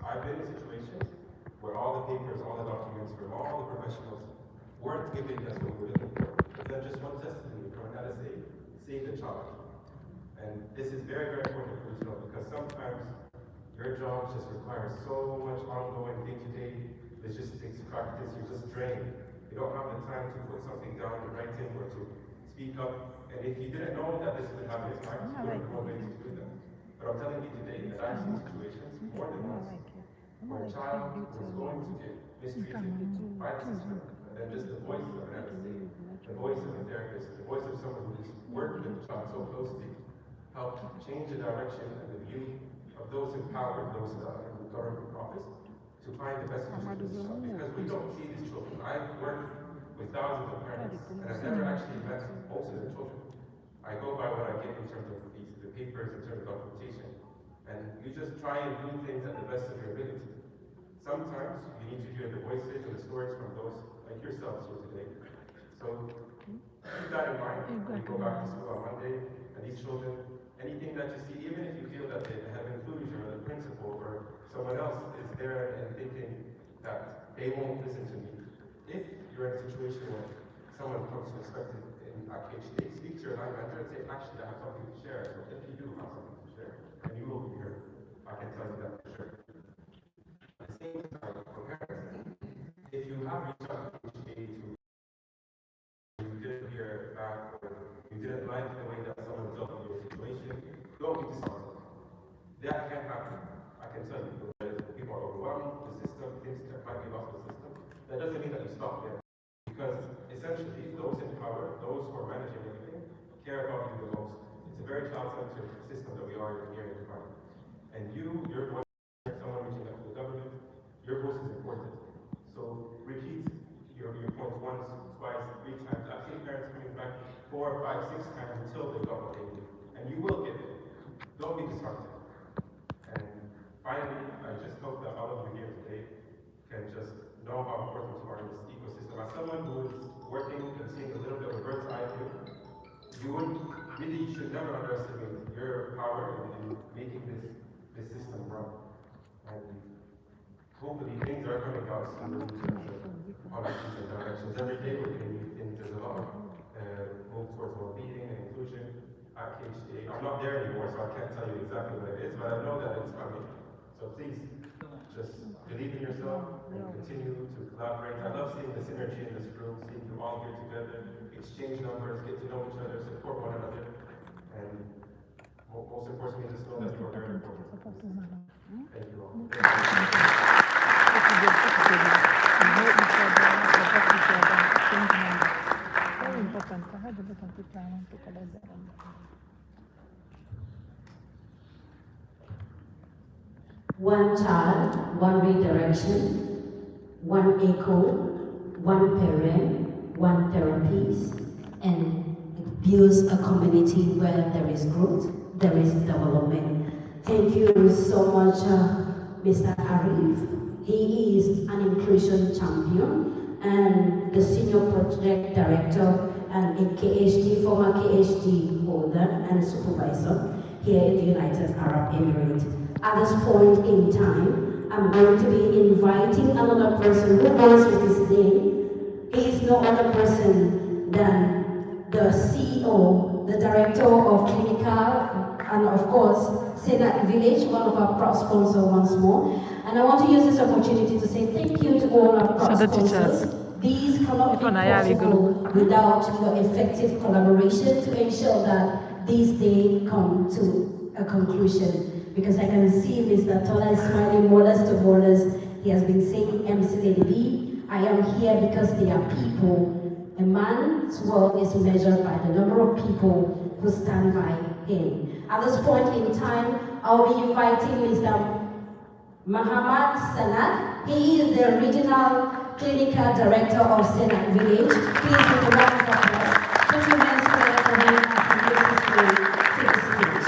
I've been in situations where all the papers, all the documents from all the professionals weren't giving us what we were looking for. But then just one testimony from an LSA saved a child. And this is very, very important for you to know, because sometimes your job just requires so much ongoing day-to-day logistics, practice, you're just drained. You don't have the time to put something down in writing or to speak up. And if you didn't know that this would happen in time, you wouldn't know ways to do that. But I'm telling you today that I've seen situations more than once where a child was going to get mistreated by the system, and then just the voice of an LSA, the voice of a therapist, the voice of someone who just worked with the child so closely, helped change the direction and the view of those in power, those in government office, to find the best solution for this child. Because we don't see these children. I've worked with thousands of parents, and I've never actually met most of their children. I go by what I get in terms of the papers, in terms of documentation. And you just try and do things at the best of your ability. Sometimes you need to hear the voices and the stories from those like yourselves here today. So keep that in mind when you go back to school on Monday, and these children, anything that you see, even if you feel that they have inclusion or the principal or someone else is there and thinking that they won't listen to me. If you're in a situation where someone comes to expect it at PhD, speak to your line manager and say, actually, I have something to share. So if you do have something to share, and you will be heard, I can tell you that for sure. At the same time, for parents, if you have reached out to PhD to you didn't hear back or you didn't like the way that someone dealt with your situation, don't be disheartened. That can happen. I can tell you, people are overwhelmed, the system, things that might be lost in the system. That doesn't mean that you stop there. Because essentially, those in power, those who are managing everything, care about you the most. It's a very child-centered system that we are here in Dubai. And your voice, someone reaching out to the government, your voice is important. So repeat your point once, twice, 3 times. I've seen parents coming back 4, 5, 6 times until they got what they need. And you will get it. Don't be disheartened. And finally, I just hope that all of you here today can just know how important you are in this ecosystem. As someone who is working and seeing a little bit of a bird's eye view, you should never underestimate your power in making this system run. And hopefully things are coming out soon in terms of policies and directions. Every day we're getting new things. There's a lot of move towards well-being and inclusion at PhD. I'm not there anymore, so I can't tell you exactly what it is, but I know that it's coming. So please, just believe in yourself and continue to collaborate. I love seeing the synergy in this room, seeing you all here together, exchange numbers, get to know each other, support one another, and most importantly, just know that you are very important. Thank you all. One child, one redirection, one echo, one parent, one therapist, and it builds a community where there is growth, there is development. Thank you so much, Mr. Arif. He is an inclusion champion and the senior project director and a KHD, former KHD holder and supervisor here in the United Arab Emirates. At this point in time, I'm going to be inviting another person who goes with his name. He is no other person than the CEO, the director of clinical, and of course, Senat Village, one of our proud sponsors once more. And I want to use this opportunity to say thank you to all our proud sponsors. These cannot be possible without your effective collaboration to ensure that this day come to a conclusion. Because I can see Mr. Tola is smiling borders to borders. He has been saying, MC Lady B, I am here because they are people. A man's worth is measured by the number of people who stand by him. At this point in time, I'll be inviting Mr. Muhammad Sanat. He is the regional clinical director of Senat Village. Please give a round of applause. Put your hands together for him as he makes his way to the stage.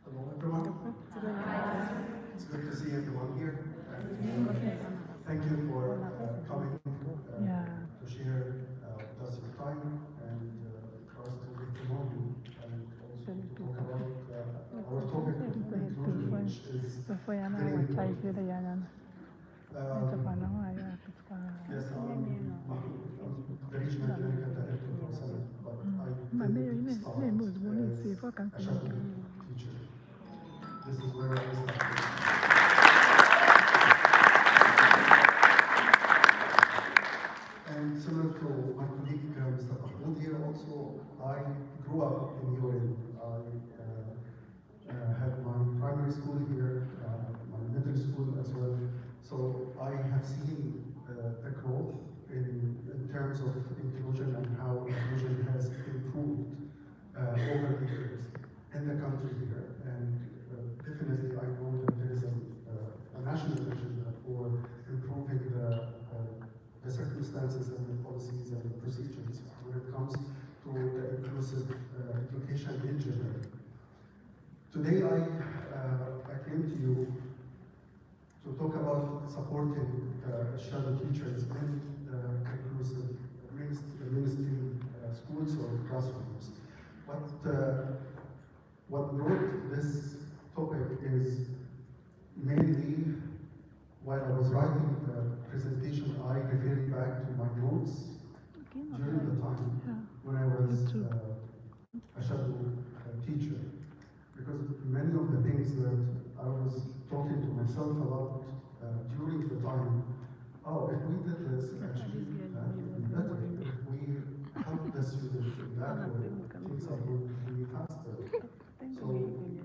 Hello everyone. It's good to see everyone here. Thank you for coming to share with us your time Before very you important. try to the young Yes, the regional clinical director for Summit, but I did start as a shuttle teacher. This is where I started. And similar to my colleague Mr. Mahmoud here also, I grew up in UAE. I had my primary school here, my middle school as well. So I have seen the growth in terms of inclusion and how inclusion has improved over the years in the country here. And definitely I know that there is a national agenda for improving the circumstances and the policies and the procedures when it comes to the inclusive education in general. Today I came to you to talk about supporting shadow teachers in inclusive mainstream schools or classrooms. What brought this topic is mainly while I was writing the presentation, I referred back to my notes during the time when I was a shadow teacher. Because many of the things that I was talking to myself about during the time, if we did this, actually, that would be better. If we help the students in that way, things are going to be faster. So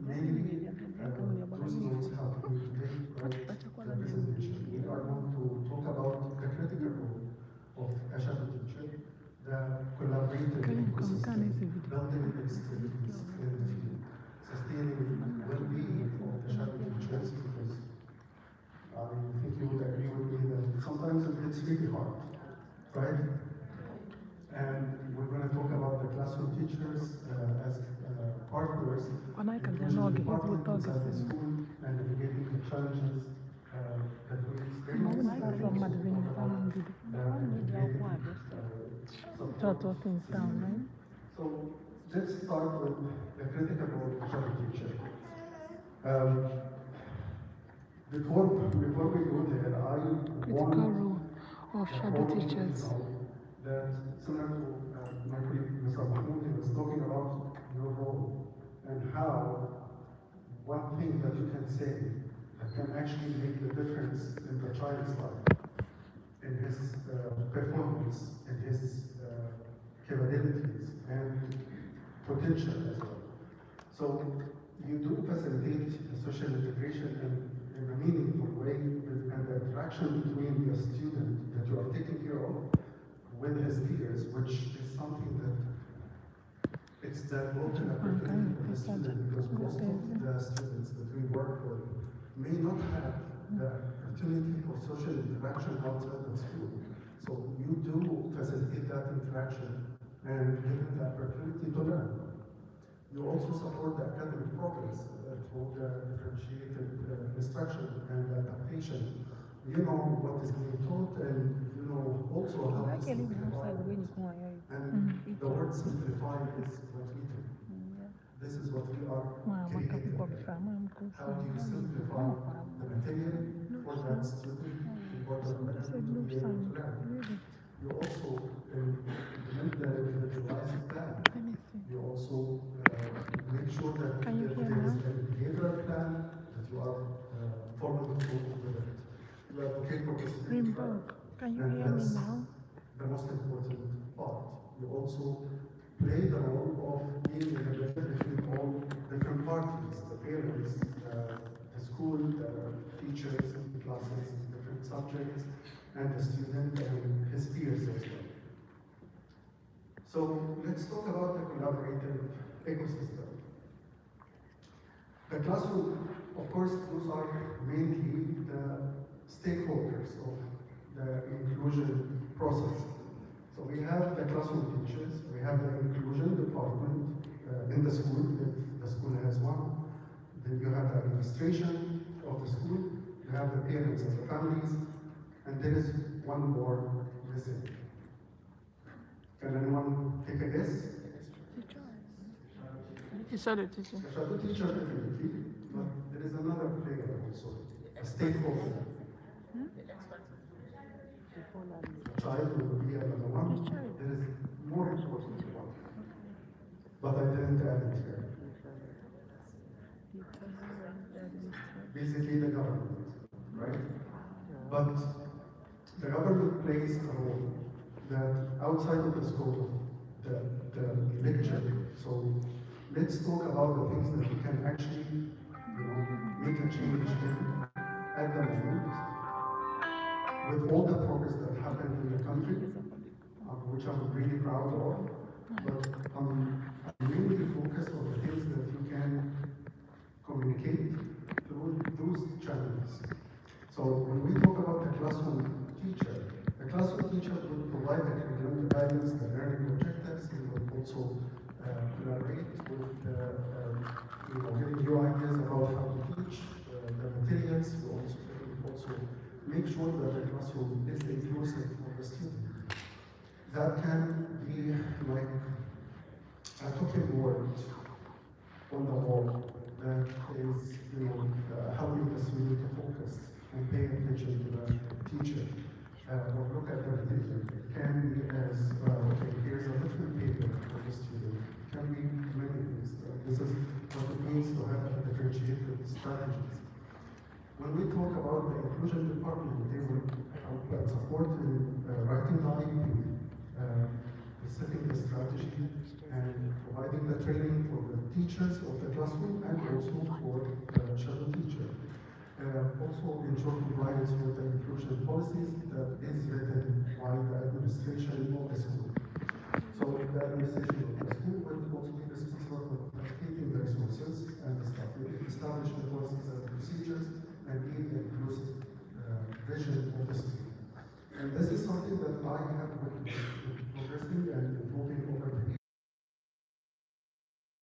mainly, those notes help me to write the presentation. We are going to talk about the critical role of a shadow teacher, the collaborative ecosystem, building expertise in the field, sustaining well-being of the shadow teachers, because I think you would agree with me that sometimes it's really hard, right? And we're going to talk about the classroom teachers as partners, inclusion department inside the school, and navigating the challenges that we experience. Total things down, right? So let's start with the critical role of shadow teacher. Before we go there, I Critical role of shadow want teachers. to know that similar to my colleague Mr. Mahmoud, he was talking about your role and how one thing that you can say that can actually make the difference in the child's life, in his performance, in his capabilities and potential as well. So you do facilitate the social integration in a meaningful way, and the interaction between the student that you are taking care of with his peers, which is something that it's the golden opportunity for the student, because most of the students that we work with may not have the opportunity for social interaction outside of school. So you do facilitate that interaction and give them the opportunity to learn. You also support the academic progress through the differentiated instruction and adaptation. You know what is being taught, and you know also how to simplify it. And the word simplify is what we do. This is what we are creating. How do you simplify the material for that student in order for him to be able to learn? You also implement the individualized plan. You also make sure that there is a behavioral plan that you are following through with it. You advocate for the student, Can you and hear me that's now? the most important part. You also play the role of being in the middle between all different parties, the parents, the school, the teachers, the classes, different subjects, and the student and his peers as well. So let's talk about the collaborative ecosystem. The classroom, of course, those are mainly the stakeholders of the inclusion process. So we have the classroom teachers, we have the inclusion department in the school, if the school has one. Then you have the administration of the school, you have the parents and the families, and there is one more missing. Can anyone take a guess? You said it, teacher. The shadow teacher, definitely, but there is another player. also, a stakeholder. A child will be another one. There is more important one, but I didn't add it here. Basically the government, right? But the government plays a role that outside of the scope of the lecture. So let's talk about the things that we can actually, make a change in at the moment with all the progress that happened in the country, which I'm really proud of. But I'm really focused on the things that you can communicate through those channels. So when we talk about the classroom teacher will provide the curriculum, the guidance, the learning objectives. He will also collaborate with, giving you ideas about how to teach the materials. We also make sure that the classroom is inclusive for the student. That can be like a talking board on the wall that is, helping the student to focus and pay attention to the teacher. Or look at the material. It can be as, okay, here's a different paper for the student. It can be many things. This is what it means to have a differentiated strategies. When we talk about the inclusion department, they will support in writing the IEP, setting the strategy, and providing the training for the teachers of the classroom and also for the shadow teacher. Also ensure compliance with the inclusion policies that is written by the administration of the school.